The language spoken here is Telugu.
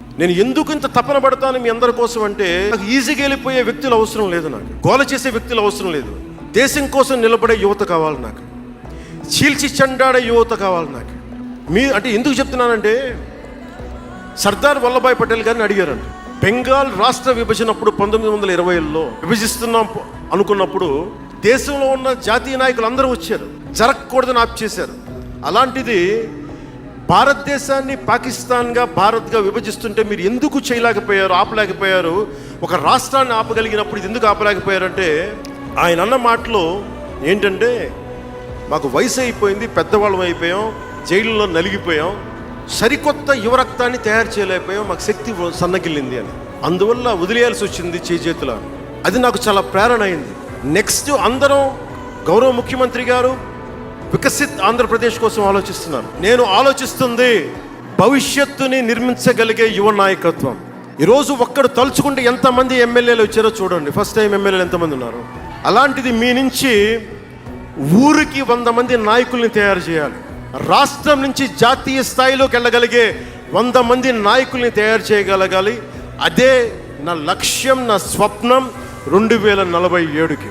నేను ఎందుకు ఇంత తపన పడతాను మీ అందరి కోసం అంటే, నాకు ఈజీగా వెళ్ళిపోయే వ్యక్తులు అవసరం లేదు, నాకు గోల చేసే వ్యక్తులు అవసరం లేదు. దేశం కోసం నిలబడే యువత కావాలి నాకు, చీల్చి చెండాడే యువత కావాలి నాకు. అంటే ఎందుకు చెప్తున్నానంటే, సర్దార్ వల్లభాయ్ పటేల్ గారిని అడిగారంట. బెంగాల్ రాష్ట్ర విభజన అప్పుడు 1920లో విభజిస్తున్నాం అనుకున్నప్పుడు దేశంలో ఉన్న జాతీయ నాయకులు అందరూ వచ్చారు, జరగకూడదని ఆప్ చేశారు. అలాంటిది భారతదేశాన్ని పాకిస్తాన్గా భారత్గా విభజిస్తుంటే మీరు ఎందుకు చేయలేకపోయారు, ఆపలేకపోయారు? ఒక రాష్ట్రాన్ని ఆపగలిగినప్పుడు ఇది ఎందుకు ఆపలేకపోయారంటే, ఆయన అన్న మాటలు ఏంటంటే, మాకు వయసు అయిపోయింది, పెద్దవాళ్ళం అయిపోయాం, జైలులో నలిగిపోయాం, సరికొత్త యువరక్తాన్ని తయారు చేయలేకపోయాం, మాకు శక్తి సన్నగిల్లింది అని. అందువల్ల వదిలేయాల్సి వచ్చింది చేతుల. అది నాకు చాలా ప్రేరణ అయింది. నెక్స్ట్ అందరం గౌరవ ముఖ్యమంత్రి గారు వికసిత్ ఆంధ్రప్రదేశ్ కోసం ఆలోచిస్తున్నారు. నేను ఆలోచిస్తుంది భవిష్యత్తుని నిర్మించగలిగే యువ నాయకత్వం. ఈరోజు ఒక్కడు తలుచుకుంటే ఎంతమంది ఎమ్మెల్యేలు వచ్చారో చూడండి. ఫస్ట్ టైం ఎమ్మెల్యేలు ఎంతమంది ఉన్నారు. అలాంటిది మీ నుంచి ఊరికి 100 మంది నాయకుల్ని తయారు చేయాలి. రాష్ట్రం నుంచి జాతీయ స్థాయిలోకి వెళ్ళగలిగే 100 మంది నాయకుల్ని తయారు చేయగలగాలి. అదే నా లక్ష్యం, నా స్వప్నం 2047కి.